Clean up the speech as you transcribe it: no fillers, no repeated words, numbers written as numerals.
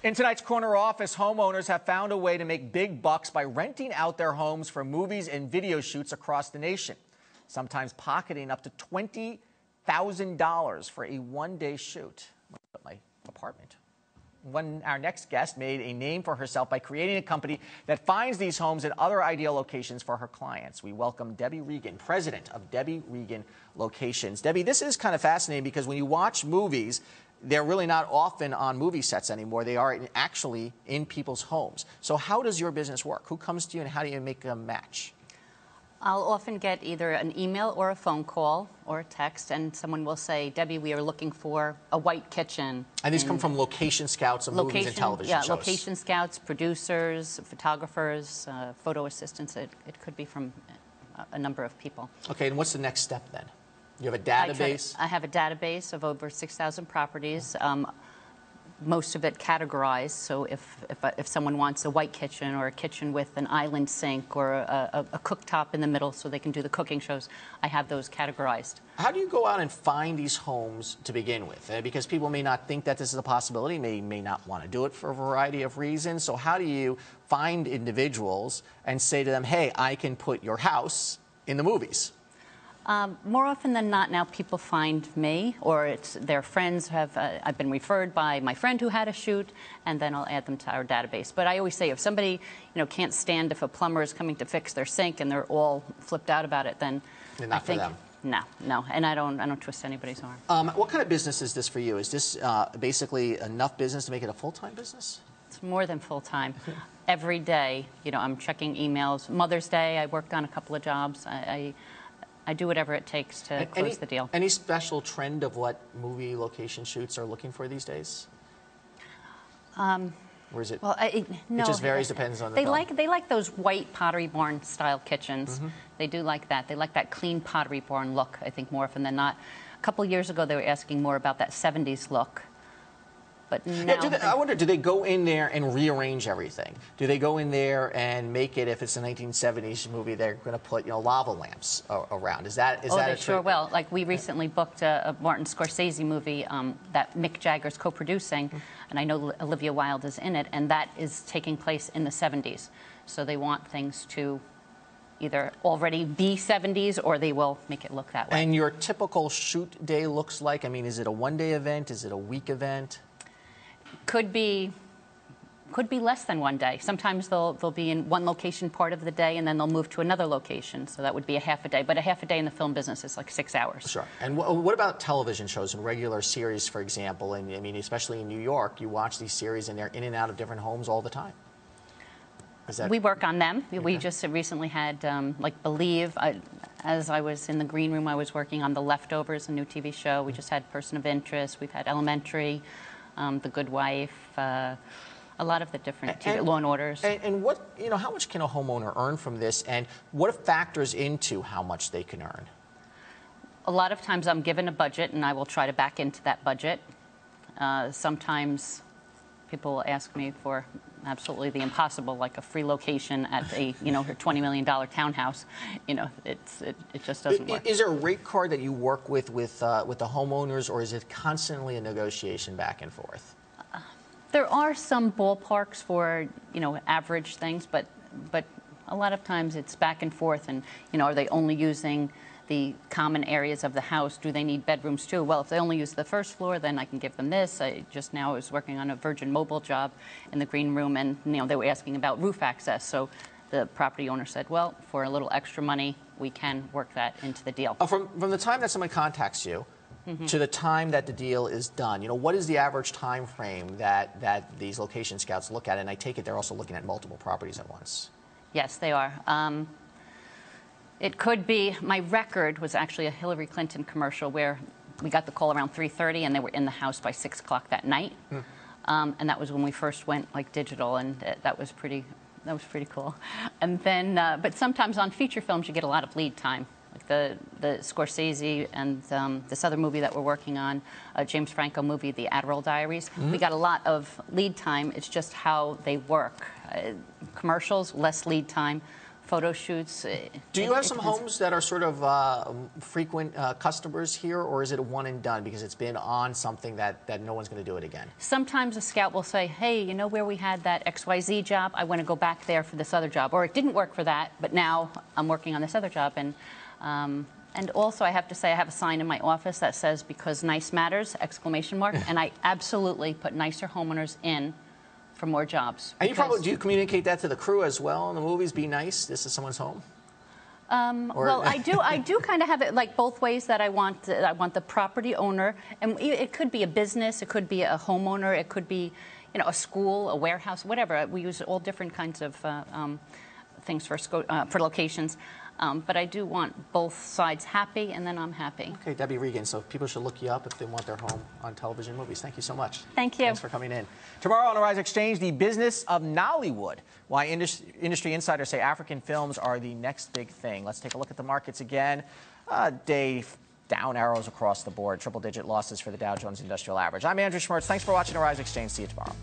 In tonight's Corner Office, homeowners have found a way to make big bucks by renting out their homes for movies and video shoots across the nation, sometimes pocketing up to $20,000 for a one-day shoot. At my apartment. Our next guest made a name for herself by creating a company that finds these homes and other ideal locations for her clients. We welcome Debbie Regan, president of Debbie Regan Locations. Debbie, this is kind of fascinating because when you watch movies, they're really not often on movie sets anymore. They are actually in people's homes. So how does your business work? Who comes to you and how do you make a match? I'll often get either an email or a phone call or a text, and someone will say, Debbie, we are looking for a white kitchen. And these come from location scouts of movies and television shows? Yeah, location scouts, producers, photographers, photo assistants. It could be from a number of people. Okay, and what's the next step then? You have a database? I have a database of over 6,000 properties. Most of it categorized, so if someone wants a white kitchen or a kitchen with an island sink or a cooktop in the middle so they can do the cooking shows, I have those categorized. How do you go out and find these homes to begin with? Because people may not think that this is a possibility, may not want to do it for a variety of reasons. So how do you find individuals and say to them, hey, I can put your house in the movies? More often than not now people find me, or it's their friends have, I've been referred by my friend who had a shoot, and then I'll add them to our database. But I always say if somebody can't stand if a plumber is coming to fix their sink and they're all flipped out about it, then not for them. No, and I don't twist anybody's arm. What kind of business is this for you? Is this basically enough business to make it a full-time business? It's more than full-time. Every day, I'm checking emails. Mother's Day, I worked on a couple of jobs. I do whatever it takes to close the deal. Any special trend of what movie location shoots are looking for these days? Or is it? Well, no. It just varies, depends on the film. They like those white Pottery Barn style kitchens. They do like that. They like that clean Pottery Barn look, I think, more often than not. A couple of years ago, they were asking more about that 70s look. But now, I wonder, do they go in there and rearrange everything? Do they go in there and make it, if it's a 1970s movie, they're going to put lava lamps around? Is that they sure will. Like we recently booked a Martin Scorsese movie that Mick Jagger's co-producing, and I know Olivia Wilde is in it, and that is taking place in the 70s. So they want things to either already be 70s or they will make it look that way. And your typical shoot day looks like? I mean, is it a one-day event? Is it a week event? Could be less than one day. Sometimes they'll be in one location part of the day and then they'll move to another location. So that would be a half a day. But a half a day in the film business is like 6 hours. Sure. And what about television shows and regular series, for example? And I mean, especially in New York, you watch these series and they're in and out of different homes all the time. We work on them. Okay. We just recently had, like, Believe. As I was in the green room, I was working on The Leftovers, a new TV show. We just had Person of Interest. We've had Elementary. The Good Wife, a lot of the different Law and Orders. And what, how much can a homeowner earn from this, and what factors into how much they can earn? A lot of times I'm given a budget, and I will try to back into that budget. Sometimes people ask me for absolutely the impossible, like a free location at a $20 million townhouse. It just doesn't work. Is there a rate card that you work with the homeowners, or is it constantly a negotiation back and forth? There are some ballparks for average things, but a lot of times it's back and forth. And are they only using the common areas of the house? Do they need bedrooms too? Well, if they only use the first floor, then I can give them this. I just now was working on a Virgin Mobile job in the green room, and they were asking about roof access. So the property owner said, well, for a little extra money, we can work that into the deal. From the time that someone contacts you to the time that the deal is done, what is the average time frame that these location scouts look at? And I take it they're also looking at multiple properties at once. Yes, they are. It could be, my record was actually a Hillary Clinton commercial where we got the call around 3:30 and they were in the house by 6 o'clock that night. And that was when we first went like digital, and that was pretty cool. And then, but sometimes on feature films you get a lot of lead time. Like the Scorsese and this other movie that we're working on, a James Franco movie, The Adderall Diaries. We got a lot of lead time. It's just how they work. Commercials, less lead time. photo shoots. Do you have some homes that are sort of frequent customers here, or is it a one and done because it's been on something that no one's going to do it again? Sometimes a scout will say, hey, you know where we had that XYZ job? I want to go back there for this other job. Or it didn't work for that, but now I'm working on this other job. And also, I have to say, I have a sign in my office that says, because nice matters, ! And I absolutely put nicer homeowners in for more jobs. And do you communicate that to the crew as well in the movies? Be nice, this is someone's home? Well, I do kind of have it like both ways, that I want the property owner, and it could be a business, it could be a homeowner, it could be, you know, a school, a warehouse, whatever. We use all different kinds of things for locations. But I do want both sides happy, and then I'm happy. Okay, Debbie Regan. So people should look you up if they want their home on television movies. Thank you so much. Thank you. Thanks for coming in. Tomorrow on the Rise Exchange, the business of Nollywood. Why industry insiders say African films are the next big thing. Let's take a look at the markets again. Day down arrows across the board. Triple-digit losses for the Dow Jones Industrial Average. I'm Andrew Schmertz. Thanks for watching the Rise Exchange. See you tomorrow.